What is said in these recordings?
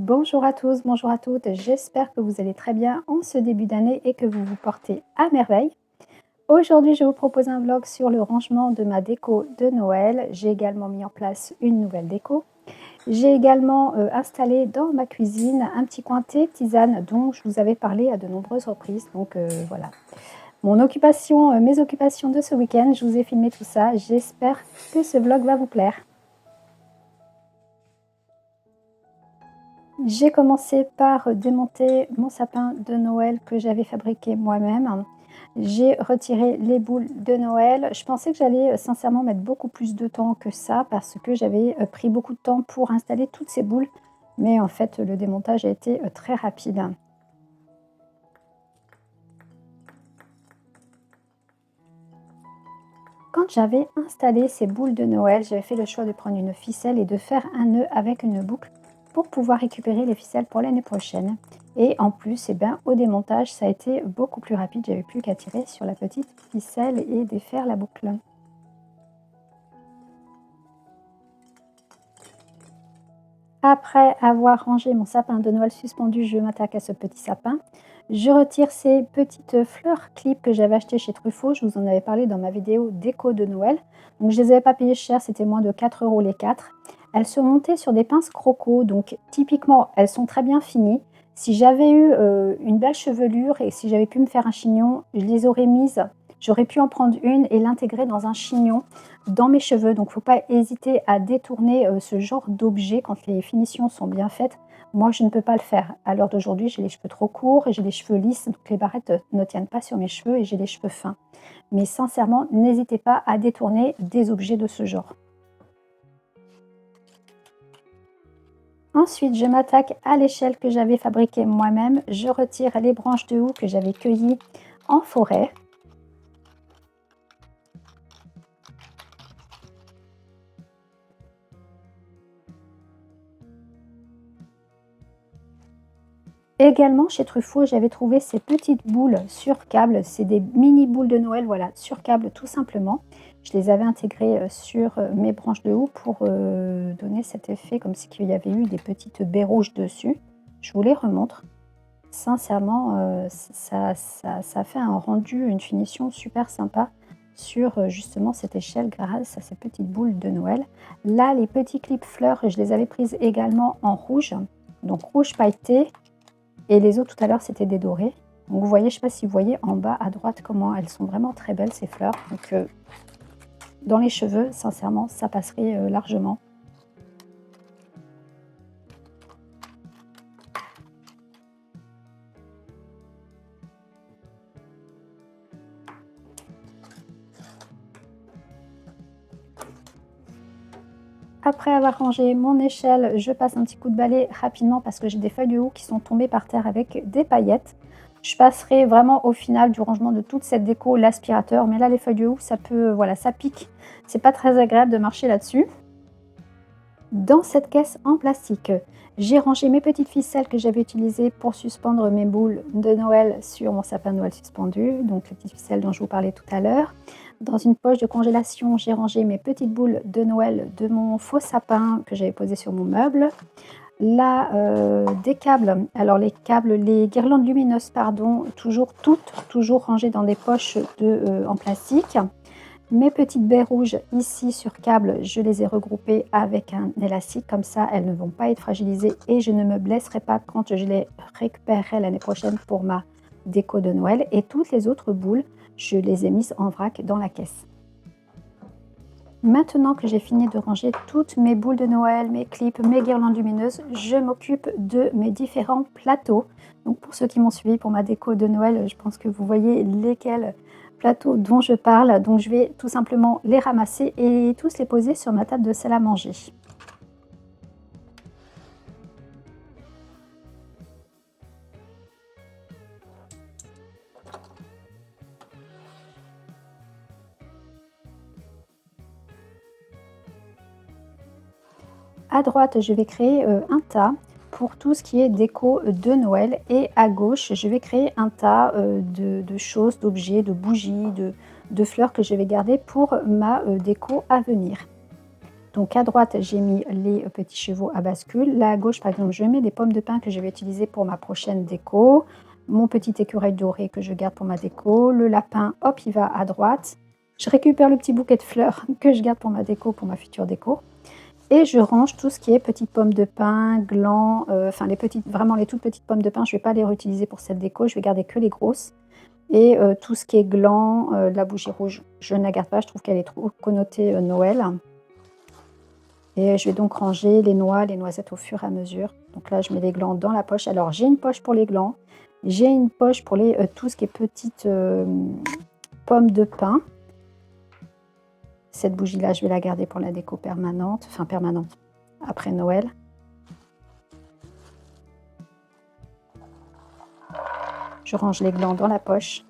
Bonjour à tous, bonjour à toutes, j'espère que vous allez très bien en ce début d'année et que vous vous portez à merveille. Aujourd'hui, je vous propose un vlog sur le rangement de ma déco de Noël. J'ai également mis en place une nouvelle déco. J'ai également installé dans ma cuisine un petit coin thé tisane dont je vous avais parlé à de nombreuses reprises. Donc voilà, mes occupations de ce week-end, je vous ai filmé tout ça. J'espère que ce vlog va vous plaire. J'ai commencé par démonter mon sapin de Noël que j'avais fabriqué moi-même. J'ai retiré les boules de Noël. Je pensais que j'allais sincèrement mettre beaucoup plus de temps que ça parce que j'avais pris beaucoup de temps pour installer toutes ces boules. Mais en fait, le démontage a été très rapide. Quand j'avais installé ces boules de Noël, j'avais fait le choix de prendre une ficelle et de faire un nœud avec une boucle pour pouvoir récupérer les ficelles pour l'année prochaine. Et en plus, au démontage, ça a été beaucoup plus rapide. J'avais plus qu'à tirer sur la petite ficelle et défaire la boucle. Après avoir rangé mon sapin de Noël suspendu, je m'attaque à ce petit sapin. Je retire ces petites fleurs clips que j'avais achetées chez Truffaut. Je vous en avais parlé dans ma vidéo déco de Noël. Donc je ne les avais pas payées cher, c'était moins de 4 € les 4. Elles sont montées sur des pinces croco, donc typiquement elles sont très bien finies. Si j'avais eu une belle chevelure et si j'avais pu me faire un chignon, je les aurais mises. J'aurais pu en prendre une et l'intégrer dans un chignon dans mes cheveux. Donc, il ne faut pas hésiter à détourner ce genre d'objet quand les finitions sont bien faites. Moi, je ne peux pas le faire. À l'heure d'aujourd'hui, j'ai les cheveux trop courts et j'ai les cheveux lisses, donc les barrettes ne tiennent pas sur mes cheveux et j'ai les cheveux fins. Mais sincèrement, n'hésitez pas à détourner des objets de ce genre. Ensuite, je m'attaque à l'échelle que j'avais fabriquée moi-même. Je retire les branches de houx que j'avais cueillies en forêt. Également chez Truffaut, j'avais trouvé ces petites boules sur câble. C'est des mini boules de Noël, voilà, sur câble tout simplement. Je les avais intégrées sur mes branches de houx pour donner cet effet comme si il y avait eu des petites baies rouges dessus. Je vous les remontre. Sincèrement, ça fait un rendu, une finition super sympa sur justement cette échelle grâce à ces petites boules de Noël. Là, les petits clips fleurs, je les avais prises également en rouge, donc rouge pailleté. Et les autres tout à l'heure, c'était des dorés. Donc vous voyez, je ne sais pas si vous voyez en bas à droite comment elles sont vraiment très belles ces fleurs. Donc dans les cheveux, sincèrement, ça passerait largement. Après avoir rangé mon échelle, je passe un petit coup de balai rapidement parce que j'ai des feuilles de houx qui sont tombées par terre avec des paillettes. Je passerai vraiment au final du rangement de toute cette déco l'aspirateur. Mais là, les feuilles de houx, ça peut, voilà, ça pique. C'est pas très agréable de marcher là-dessus. Dans cette caisse en plastique, j'ai rangé mes petites ficelles que j'avais utilisées pour suspendre mes boules de Noël sur mon sapin de Noël suspendu, donc les petites ficelles dont je vous parlais tout à l'heure. Dans une poche de congélation, j'ai rangé mes petites boules de Noël de mon faux sapin que j'avais posé sur mon meuble. Là, des câbles, alors les guirlandes lumineuses, pardon, toujours rangées dans des poches en plastique. Mes petites baies rouges ici sur câble, je les ai regroupées avec un élastique, comme ça elles ne vont pas être fragilisées et je ne me blesserai pas quand je les récupérerai l'année prochaine pour ma déco de Noël. Et toutes les autres boules, je les ai mises en vrac dans la caisse. Maintenant que j'ai fini de ranger toutes mes boules de Noël, mes clips, mes guirlandes lumineuses, je m'occupe de mes différents plateaux. Donc pour ceux qui m'ont suivi pour ma déco de Noël, je pense que vous voyez lesquels plateaux dont je parle. Donc je vais tout simplement les ramasser et tous les poser sur ma table de salle à manger. À droite, je vais créer un tas pour tout ce qui est déco de Noël et à gauche, je vais créer un tas de choses, d'objets, de bougies, de fleurs que je vais garder pour ma déco à venir. Donc à droite, j'ai mis les petits chevaux à bascule. Là à gauche, par exemple, je mets des pommes de pin que je vais utiliser pour ma prochaine déco. Mon petit écureuil doré que je garde pour ma déco. Le lapin, hop, il va à droite. Je récupère le petit bouquet de fleurs que je garde pour ma déco, pour ma future déco. Et je range tout ce qui est petites pommes de pin, glands, enfin les petites, vraiment les toutes petites pommes de pin, je ne vais pas les réutiliser pour cette déco, je vais garder que les grosses. Et tout ce qui est gland, la bougie rouge, je ne la garde pas, je trouve qu'elle est trop connotée Noël. Et je vais donc ranger les noix, les noisettes au fur et à mesure. Donc là, je mets les glands dans la poche. Alors, j'ai une poche pour les glands, j'ai une poche pour les, tout ce qui est petites pommes de pin. Cette bougie-là, je vais la garder pour la déco permanente, enfin permanente, après Noël. Je range les glands dans la poche.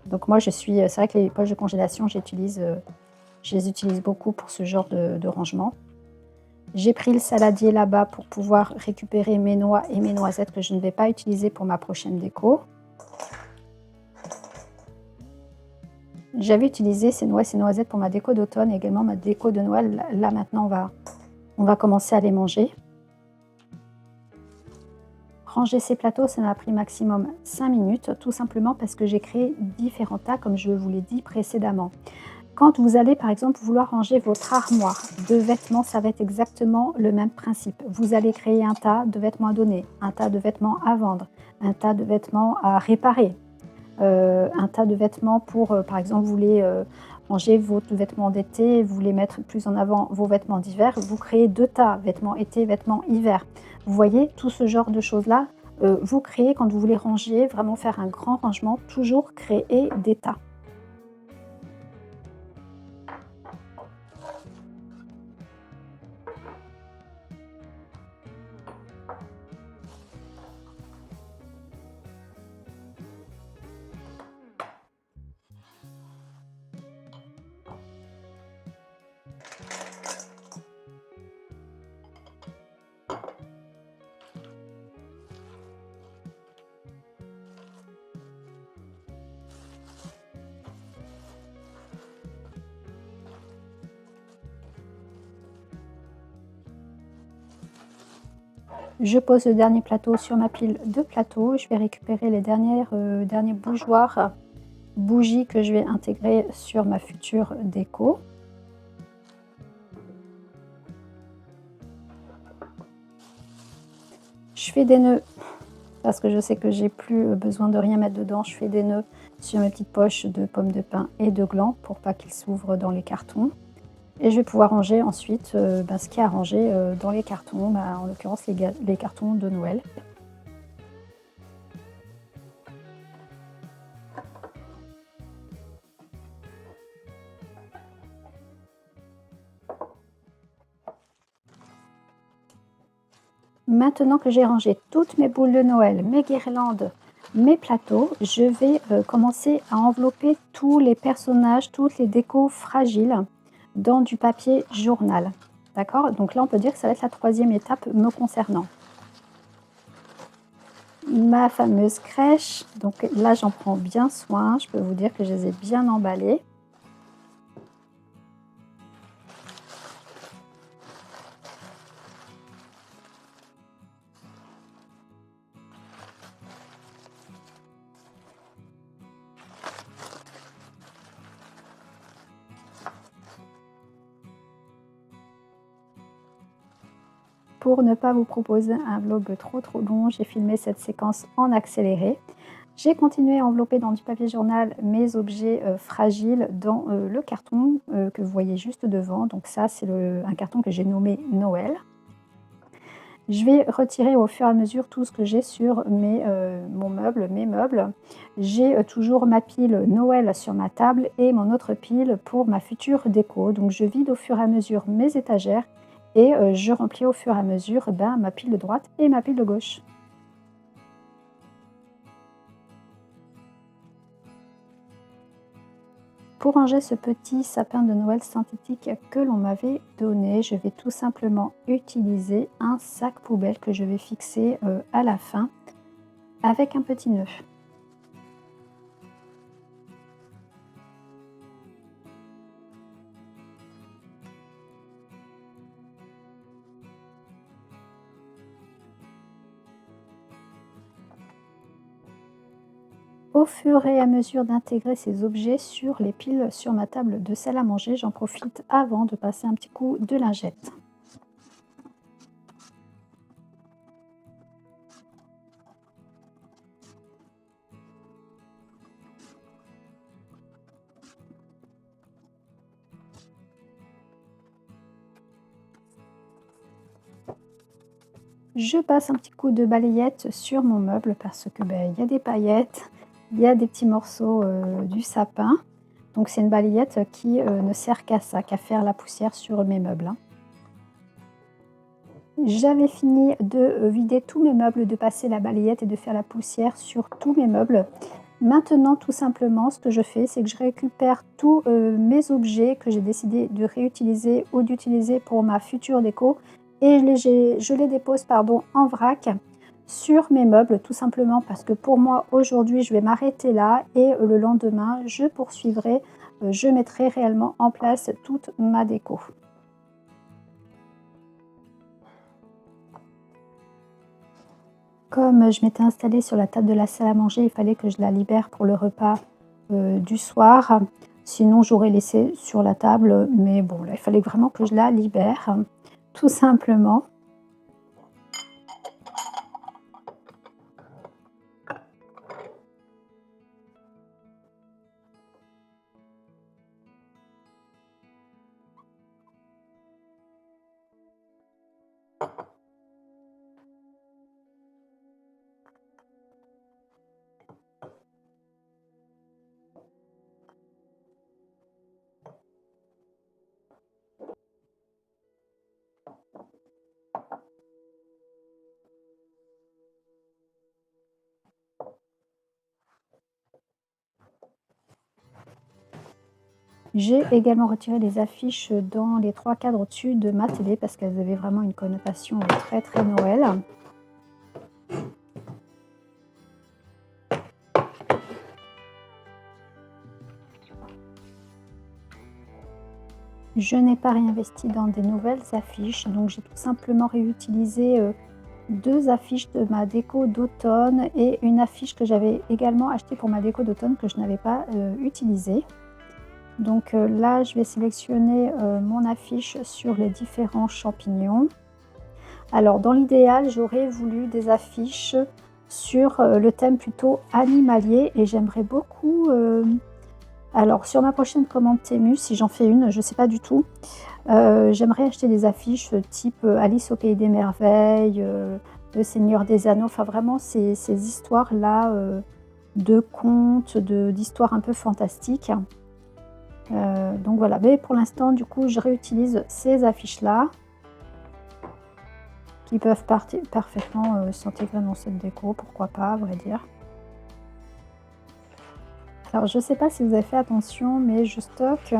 Donc moi, c'est vrai que les poches de congélation, je les utilise beaucoup pour ce genre de rangement. J'ai pris le saladier là-bas pour pouvoir récupérer mes noix et mes noisettes que je ne vais pas utiliser pour ma prochaine déco. J'avais utilisé ces noix et ces noisettes pour ma déco d'automne et également ma déco de Noël. Là maintenant, on va commencer à les manger. Ranger ces plateaux, ça m'a pris maximum 5 minutes, tout simplement parce que j'ai créé différents tas, comme je vous l'ai dit précédemment. Quand vous allez par exemple vouloir ranger votre armoire de vêtements, ça va être exactement le même principe. Vous allez créer un tas de vêtements à donner, un tas de vêtements à vendre, un tas de vêtements à réparer, un tas de vêtements pour, par exemple, vous voulez ranger vos vêtements d'été, vous voulez mettre plus en avant vos vêtements d'hiver, vous créez 2 tas, vêtements été, vêtements hiver. Vous voyez, tout ce genre de choses-là, vous créez quand vous voulez ranger, vraiment faire un grand rangement, toujours créer des tas. Je pose le dernier plateau sur ma pile de plateaux. Je vais récupérer les derniers bougeoirs, bougies que je vais intégrer sur ma future déco. Je fais des nœuds parce que je sais que j'ai plus besoin de rien mettre dedans. Je fais des nœuds sur mes petites poches de pommes de pin et de glands pour pas qu'ils s'ouvrent dans les cartons. Et je vais pouvoir ranger ensuite ce qu'il y a à ranger dans les cartons, en l'occurrence les cartons de Noël. Maintenant que j'ai rangé toutes mes boules de Noël, mes guirlandes, mes plateaux, je vais commencer à envelopper tous les personnages, toutes les décos fragiles dans du papier journal. D'accord? Donc là, on peut dire que ça va être la 3e étape me concernant. Ma fameuse crèche, donc là, j'en prends bien soin. Je peux vous dire que je les ai bien emballées. Pour ne pas vous proposer un vlog trop long, j'ai filmé cette séquence en accéléré. J'ai continué à envelopper dans du papier journal mes objets fragiles dans le carton que vous voyez juste devant. Donc ça, c'est un carton que j'ai nommé Noël. Je vais retirer au fur et à mesure tout ce que j'ai sur mes meubles. J'ai toujours ma pile Noël sur ma table et mon autre pile pour ma future déco. Donc je vide au fur et à mesure mes étagères et je remplis au fur et à mesure ma pile de droite et ma pile de gauche. Pour ranger ce petit sapin de Noël synthétique que l'on m'avait donné, je vais tout simplement utiliser un sac poubelle que je vais fixer à la fin avec un petit nœud. Au fur et à mesure d'intégrer ces objets sur les piles sur ma table de salle à manger, j'en profite avant de passer un petit coup de lingette. Je passe un petit coup de balayette sur mon meuble parce que, il y a des paillettes, il y a des petits morceaux, du sapin. Donc c'est une balayette qui, ne sert qu'à ça, qu'à faire la poussière sur mes meubles, hein. J'avais fini de, vider tous mes meubles, de passer la balayette et de faire la poussière sur tous mes meubles. Maintenant, tout simplement, ce que je fais, c'est que je récupère tous, mes objets que j'ai décidé de réutiliser ou d'utiliser pour ma future déco et je les dépose, pardon, en vrac sur mes meubles, tout simplement parce que pour moi, aujourd'hui, je vais m'arrêter là et le lendemain, je poursuivrai, je mettrai réellement en place toute ma déco. Comme je m'étais installée sur la table de la salle à manger, il fallait que je la libère pour le repas, du soir. Sinon, j'aurais laissé sur la table, mais bon, là, il fallait vraiment que je la libère, tout simplement. J'ai également retiré les affiches dans les 3 cadres au-dessus de ma télé parce qu'elles avaient vraiment une connotation, très, très Noël. Je n'ai pas réinvesti dans des nouvelles affiches, donc j'ai tout simplement réutilisé, 2 affiches de ma déco d'automne et une affiche que j'avais également achetée pour ma déco d'automne que je n'avais pas, utilisée. Donc, là, je vais sélectionner, mon affiche sur les différents champignons. Alors dans l'idéal, j'aurais voulu des affiches sur, le thème plutôt animalier et j'aimerais beaucoup, alors sur ma prochaine commande Temu, si j'en fais une, je ne sais pas du tout, j'aimerais acheter des affiches, type, Alice au pays des merveilles, Le Seigneur des anneaux, enfin vraiment ces histoires-là, de contes, d'histoires un peu fantastiques. Donc voilà, mais pour l'instant, du coup, je réutilise ces affiches-là qui peuvent parfaitement, s'intégrer dans cette déco, pourquoi pas, à vrai dire. Alors je ne sais pas si vous avez fait attention, mais je stocke,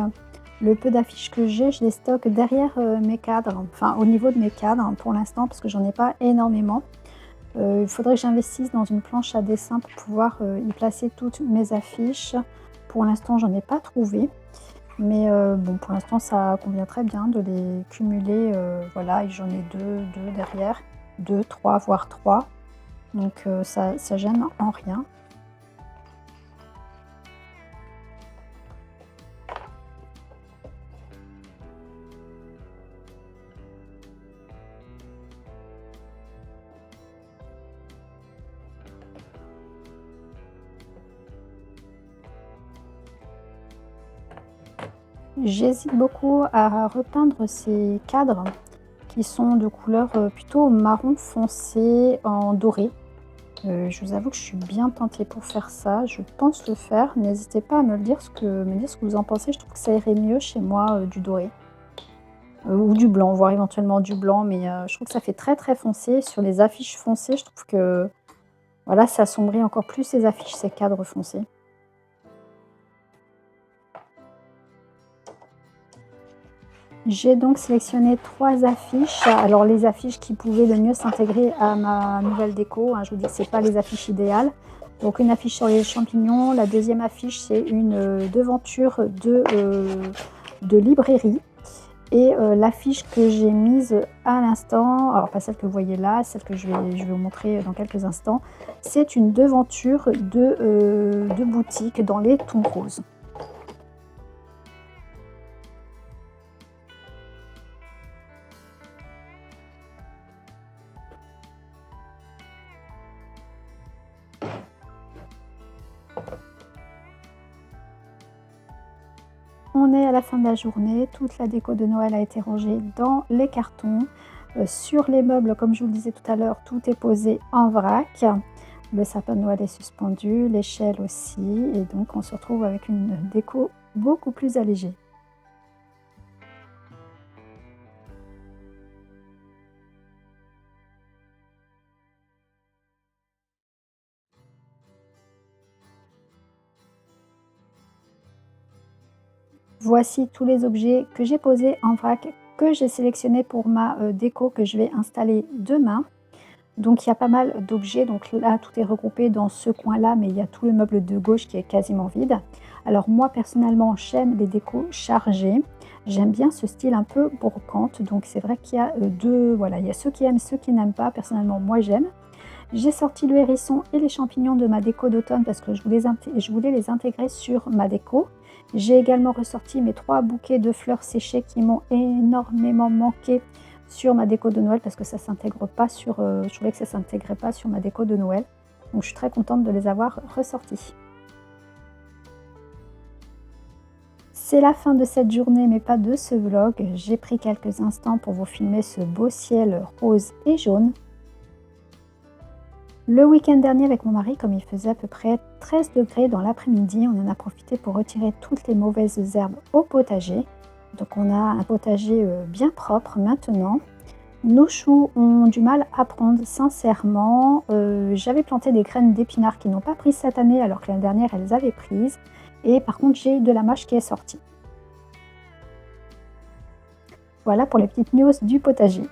le peu d'affiches que j'ai, je les stocke derrière, mes cadres, enfin au niveau de mes cadres pour l'instant parce que j'en ai pas énormément. Il faudrait que j'investisse dans une planche à dessin pour pouvoir, y placer toutes mes affiches. Pour l'instant, j'en ai pas trouvé, mais bon, pour l'instant, ça convient très bien de les cumuler, voilà, et j'en ai deux derrière, 2, 3, voire 3, donc ça gêne en rien. J'hésite beaucoup à repeindre ces cadres qui sont de couleur, plutôt marron foncé en doré. Je vous avoue que je suis bien tentée pour faire ça. Je pense le faire. N'hésitez pas à me dire ce que vous en pensez. Je trouve que ça irait mieux chez moi, du doré, ou du blanc, voire éventuellement du blanc, mais je trouve que ça fait très, très foncé. Sur les affiches foncées, je trouve que, voilà, ça assombrit encore plus ces affiches, ces cadres foncés. J'ai donc sélectionné 3 affiches. Alors les affiches qui pouvaient le mieux s'intégrer à ma nouvelle déco, hein, je vous dis que c'est pas les affiches idéales. Donc une affiche sur les champignons, la deuxième affiche c'est une, devanture de librairie Et l'affiche que j'ai mise à l'instant, alors pas celle que vous voyez là, celle que je vais vous montrer dans quelques instants, c'est une devanture de boutique dans les tons roses. On est à la fin de la journée, toute la déco de Noël a été rangée dans les cartons. Sur les meubles, comme je vous le disais tout à l'heure, tout est posé en vrac. Le sapin de Noël est suspendu, l'échelle aussi, et donc on se retrouve avec une déco beaucoup plus allégée. Voici tous les objets que j'ai posés en vrac, que j'ai sélectionnés pour ma déco que je vais installer demain. Donc il y a pas mal d'objets, donc là tout est regroupé dans ce coin-là, mais il y a tout le meuble de gauche qui est quasiment vide. Alors moi personnellement j'aime les décos chargées, j'aime bien ce style un peu brocante, donc c'est vrai qu'il y a deux, voilà, il y a ceux qui aiment, ceux qui n'aiment pas. Personnellement moi j'aime. J'ai sorti le hérisson et les champignons de ma déco d'automne parce que je voulais les intégrer sur ma déco. J'ai également ressorti mes 3 bouquets de fleurs séchées qui m'ont énormément manqué sur ma déco de Noël parce que ça s'intègre pas sur, je trouvais que ça s'intégrait pas sur ma déco de Noël. Donc je suis très contente de les avoir ressortis. C'est la fin de cette journée, mais pas de ce vlog. J'ai pris quelques instants pour vous filmer ce beau ciel rose et jaune. Le week-end dernier avec mon mari, comme il faisait à peu près 13 degrés dans l'après-midi, on en a profité pour retirer toutes les mauvaises herbes au potager. Donc on a un potager bien propre maintenant. Nos choux ont du mal à prendre, sincèrement. J'avais planté des graines d'épinards qui n'ont pas pris cette année alors que l'année dernière elles avaient prises. Et par contre j'ai de la mâche qui est sortie. Voilà pour les petites news du potager.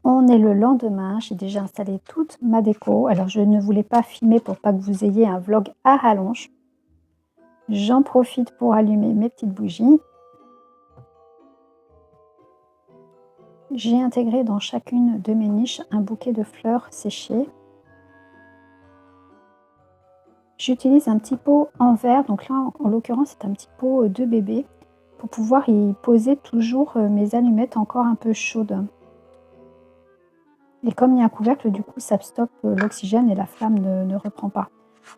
On est le lendemain, j'ai déjà installé toute ma déco. Alors je ne voulais pas filmer pour pas que vous ayez un vlog à rallonge. J'en profite pour allumer mes petites bougies. J'ai intégré dans chacune de mes niches un bouquet de fleurs séchées. J'utilise un petit pot en verre, donc là en l'occurrence c'est un petit pot de bébé, pour pouvoir y poser toujours mes allumettes encore un peu chaudes. Et comme il y a un couvercle, du coup ça stoppe l'oxygène et la flamme ne reprend pas.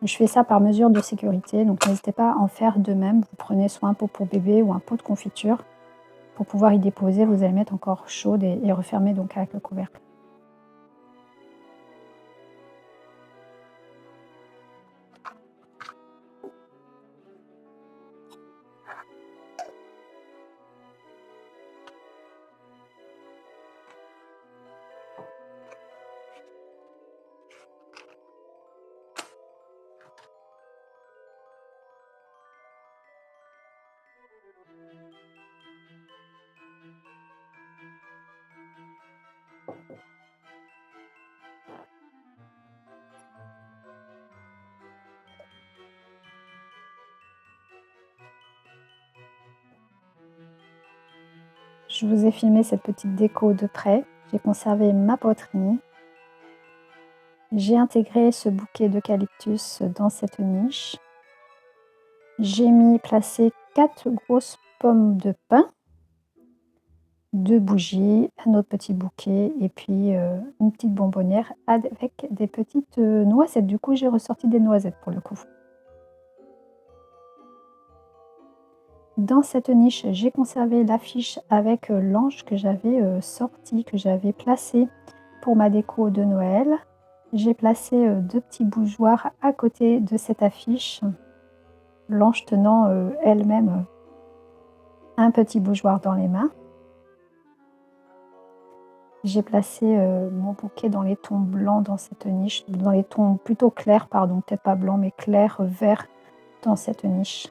Je fais ça par mesure de sécurité, donc n'hésitez pas à en faire de même. Vous prenez soit un pot pour bébé ou un pot de confiture pour pouvoir y déposer vos allumettes encore chaudes et refermer donc avec le couvercle. Je vous ai filmé cette petite déco de près. J'ai conservé ma poterie. J'ai intégré ce bouquet d'eucalyptus dans cette niche. J'ai placé 4 grosses pommes de pin, 2 bougies, un autre petit bouquet et puis une petite bonbonnière avec des petites noisettes. Du coup, j'ai ressorti des noisettes pour le coup. Dans cette niche, j'ai conservé l'affiche avec l'ange que j'avais sorti, que j'avais placé pour ma déco de Noël. J'ai placé 2 petits bougeoirs à côté de cette affiche, l'ange tenant elle-même un petit bougeoir dans les mains. J'ai placé mon bouquet dans les tons blancs dans cette niche, dans les tons plutôt clairs, pardon, peut-être pas blanc, mais clair, vert dans cette niche.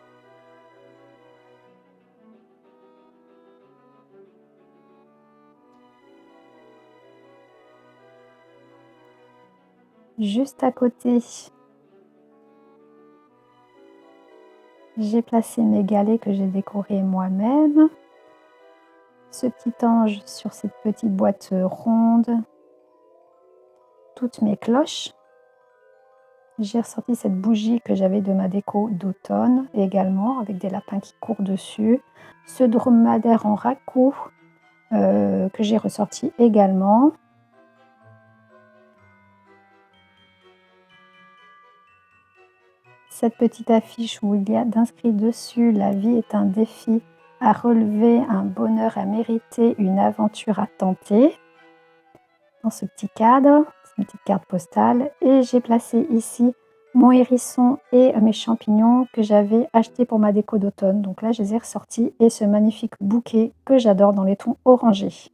Juste à côté, j'ai placé mes galets que j'ai décorés moi-même. Ce petit ange sur cette petite boîte ronde. Toutes mes cloches. J'ai ressorti cette bougie que j'avais de ma déco d'automne également, avec des lapins qui courent dessus. Ce dromadaire en raku que j'ai ressorti également. Cette petite affiche où il y a d'inscrit dessus: «La vie est un défi à relever, un bonheur à mériter, une aventure à tenter». Dans ce petit cadre, c'est une petite carte postale, et j'ai placé ici mon hérisson et mes champignons que j'avais achetés pour ma déco d'automne. Donc là, je les ai ressortis, et ce magnifique bouquet que j'adore dans les tons orangés.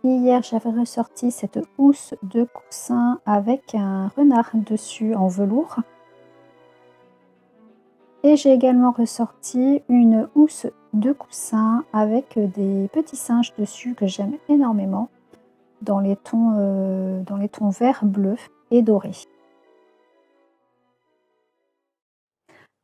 Hier, j'avais ressorti cette housse de coussin avec un renard dessus en velours. Et j'ai également ressorti une housse de coussin avec des petits singes dessus que j'aime énormément, dans les tons vert, bleu et doré.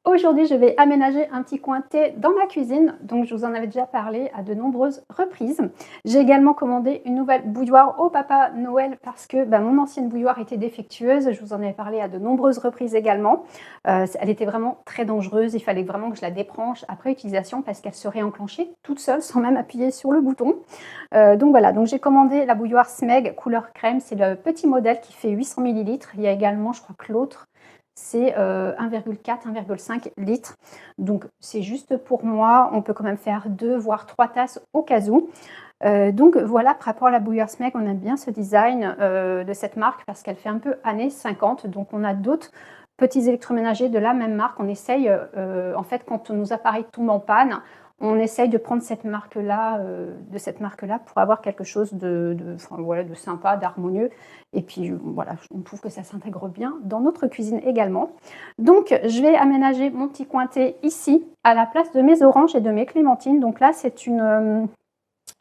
Aujourd'hui, je vais aménager un petit coin thé dans ma cuisine, donc je vous en avais déjà parlé à de nombreuses reprises. J'ai également commandé une nouvelle bouilloire au Papa Noël parce que mon ancienne bouilloire était défectueuse. Je vous en avais parlé à de nombreuses reprises également. Elle était vraiment très dangereuse, il fallait vraiment que je la débranche après utilisation parce qu'elle se réenclenchait toute seule sans même appuyer sur le bouton. Donc voilà, donc j'ai commandé la bouilloire Smeg couleur crème, c'est le petit modèle qui fait 800 ml. Il y a également, je crois que l'autre, c'est 1,4-1,5 litres. Donc c'est juste pour moi, on peut quand même faire 2 voire 3 tasses au cas où. Donc voilà, par rapport à la bouilloire Smeg, on aime bien ce design de cette marque parce qu'elle fait un peu années 50. Donc on a d'autres petits électroménagers de la même marque. On essaye, en fait, quand nos appareils tombent en panne, on essaye de prendre cette marque-là, pour avoir quelque chose voilà, de sympa, d'harmonieux. Et puis voilà, on trouve que ça s'intègre bien dans notre cuisine également. Donc je vais aménager mon petit coin thé ici, à la place de mes oranges et de mes clémentines. Donc là, c'est une...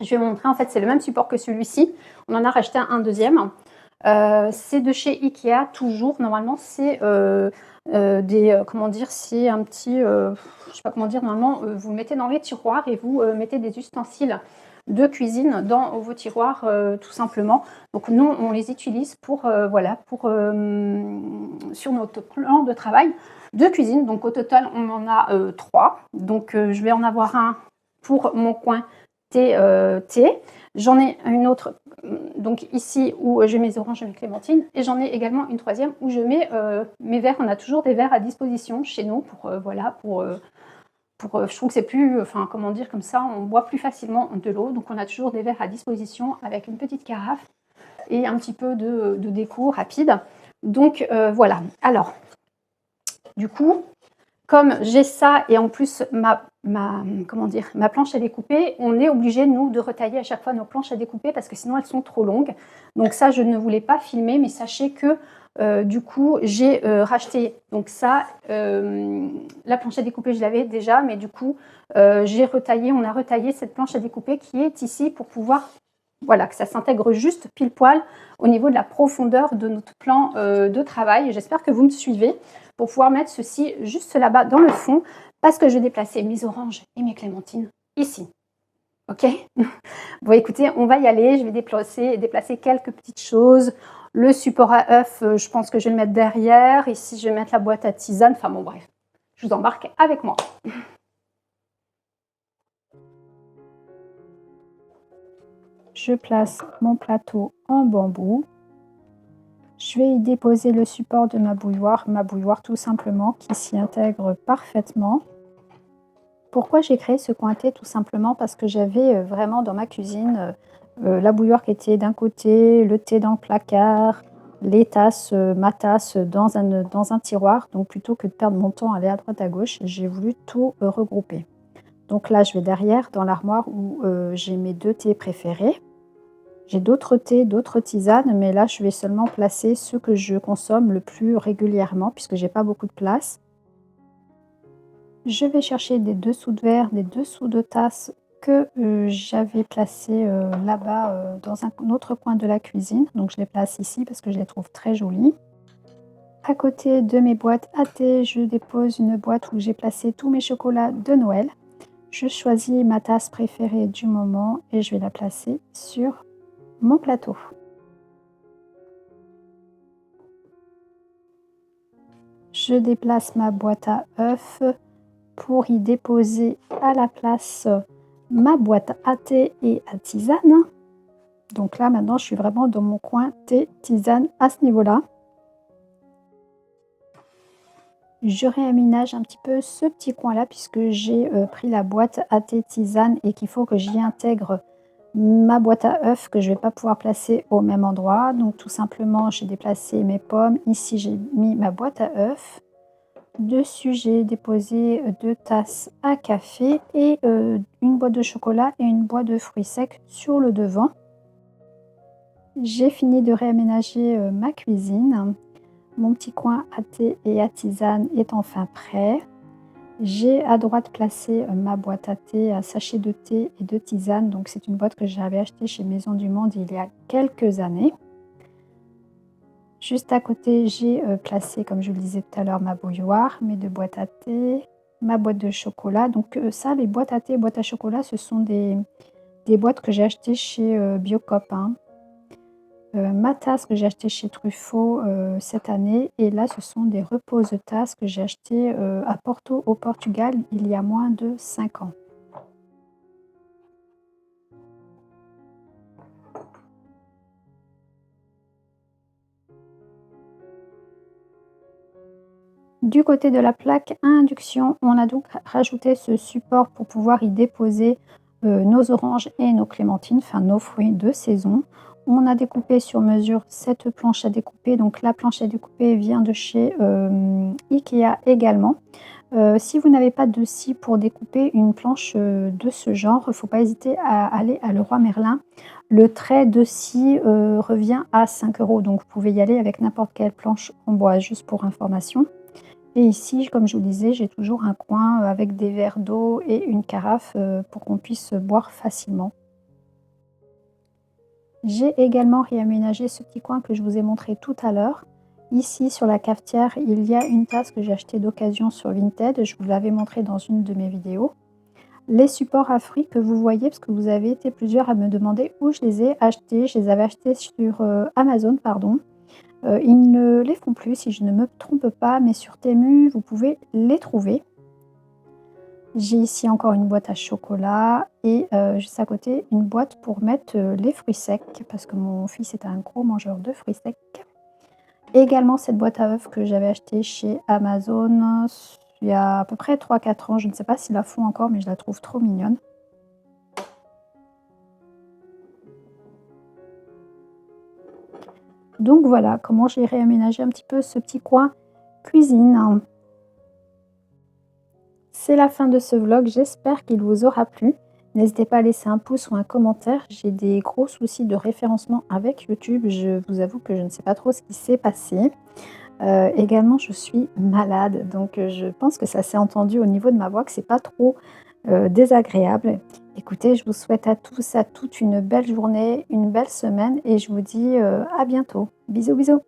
je vais vous montrer, en fait, c'est le même support que celui-ci. On en a racheté un deuxième. C'est de chez Ikea, toujours. Normalement, c'est comment dire, c'est un petit, je sais pas comment dire, normalement, vous le mettez dans les tiroirs et vous mettez des ustensiles de cuisine dans vos tiroirs, tout simplement. Donc nous, on les utilise pour, voilà, sur notre plan de travail de cuisine. Donc au total, on en a 3. Donc je vais en avoir un pour mon coin thé. J'en ai une autre, donc ici, où je mets mes oranges et mes clémentines, et j'en ai également une troisième où je mets mes verres. On a toujours des verres à disposition chez nous pour, voilà, je trouve que c'est plus, enfin, comment dire, comme ça, on boit plus facilement de l'eau. Donc on a toujours des verres à disposition avec une petite carafe et un petit peu de déco rapide. Donc voilà. Alors, du coup, comme j'ai ça et en plus ma planche à découper, on est obligé, nous, de retailler à chaque fois nos planches à découper parce que sinon elles sont trop longues. Donc ça, je ne voulais pas filmer, mais sachez que du coup, j'ai racheté donc ça. La planche à découper, je l'avais déjà, mais du coup, on a retaillé cette planche à découper qui est ici pour pouvoir, voilà, que ça s'intègre juste pile poil au niveau de la profondeur de notre plan de travail. J'espère que vous me suivez pour pouvoir mettre ceci juste là-bas dans le fond parce que je vais déplacer mes oranges et mes clémentines ici. Ok? Bon, écoutez, on va y aller. Je vais déplacer quelques petites choses. Le support à œuf, je pense que je vais le mettre derrière. Ici, je vais mettre la boîte à tisane. Enfin bon, bref, je vous embarque avec moi. Je place mon plateau en bambou. Je vais y déposer le support de ma bouilloire tout simplement, qui s'y intègre parfaitement. Pourquoi j'ai créé ce coin thé? Tout simplement parce que j'avais vraiment dans ma cuisine la bouilloire qui était d'un côté, le thé dans le placard, les tasses, ma tasse dans un tiroir. Donc plutôt que de perdre mon temps à aller à droite à gauche, j'ai voulu tout, regrouper. Donc là, je vais derrière dans l'armoire où, j'ai mes 2 thés préférés. J'ai d'autres thés, d'autres tisanes, mais là, je vais seulement placer ceux que je consomme le plus régulièrement puisque j'ai pas beaucoup de place. Je vais chercher des dessous de verre, des dessous de tasses que, j'avais placés, là-bas, dans un autre coin de la cuisine. Donc je les place ici parce que je les trouve très jolis. À côté de mes boîtes à thé, je dépose une boîte où j'ai placé tous mes chocolats de Noël. Je choisis ma tasse préférée du moment et je vais la placer sur mon plateau. Je déplace ma boîte à œufs pour y déposer à la place ma boîte à thé et à tisane. Donc là, maintenant, je suis vraiment dans mon coin thé, tisane à ce niveau-là. Je réaménage un petit peu ce petit coin-là puisque j'ai pris la boîte à thé tisane et qu'il faut que j'y intègre ma boîte à œufs que je ne vais pas pouvoir placer au même endroit. Donc tout simplement, j'ai déplacé mes pommes. Ici, j'ai mis ma boîte à œufs. Dessus, j'ai déposé 2 tasses à café et une boîte de chocolat et une boîte de fruits secs sur le devant. J'ai fini de réaménager, ma cuisine. Mon petit coin à thé et à tisane est enfin prêt. J'ai à droite placé, ma boîte à thé, à sachets de thé et de tisane. Donc c'est une boîte que j'avais achetée chez Maison du Monde il y a quelques années. Juste à côté, j'ai, placé, comme je vous le disais tout à l'heure, ma bouilloire, mes 2 boîtes à thé, ma boîte de chocolat. Donc, ça, les boîtes à thé et boîtes à chocolat, ce sont des boîtes que j'ai achetées chez, Biocoop, hein. Ma tasse que j'ai achetée chez Truffaut, cette année et là, ce sont des repose-tasses que j'ai achetées, à Porto, au Portugal, il y a moins de 5 ans. Du côté de la plaque à induction, on a donc rajouté ce support pour pouvoir y déposer, nos oranges et nos clémentines, enfin nos fruits de saison. On a découpé sur mesure cette planche à découper, donc la planche à découper vient de chez, IKEA également. Si vous n'avez pas de scie pour découper une planche, de ce genre, il ne faut pas hésiter à aller à Leroy Merlin. Le trait de scie, revient à 5 €, donc vous pouvez y aller avec n'importe quelle planche en bois, juste pour information. Et ici, comme je vous le disais, j'ai toujours un coin, avec des verres d'eau et une carafe, pour qu'on puisse boire facilement. J'ai également réaménagé ce petit coin que je vous ai montré tout à l'heure. Ici, sur la cafetière, il y a une tasse que j'ai achetée d'occasion sur Vinted. Je vous l'avais montré dans une de mes vidéos. Les supports à fruits que vous voyez, parce que vous avez été plusieurs à me demander où je les ai achetés. Je les avais achetés sur Amazon, pardon. Ils ne les font plus, si je ne me trompe pas, mais sur Temu, vous pouvez les trouver. J'ai ici encore une boîte à chocolat et juste à côté, une boîte pour mettre, les fruits secs parce que mon fils est un gros mangeur de fruits secs. Également cette boîte à œufs que j'avais achetée chez Amazon, il y a à peu près 3 4 ans. Je ne sais pas s'ils la font encore, mais je la trouve trop mignonne. Donc voilà comment j'ai réaménagé un petit peu ce petit coin cuisine. C'est la fin de ce vlog, j'espère qu'il vous aura plu. N'hésitez pas à laisser un pouce ou un commentaire. J'ai des gros soucis de référencement avec YouTube. Je vous avoue que je ne sais pas trop ce qui s'est passé. Également, je suis malade, donc je pense que ça s'est entendu au niveau de ma voix que c'est pas trop, désagréable. Écoutez, je vous souhaite à tous, à toutes une belle journée, une belle semaine et je vous dis, à bientôt. Bisous, bisous.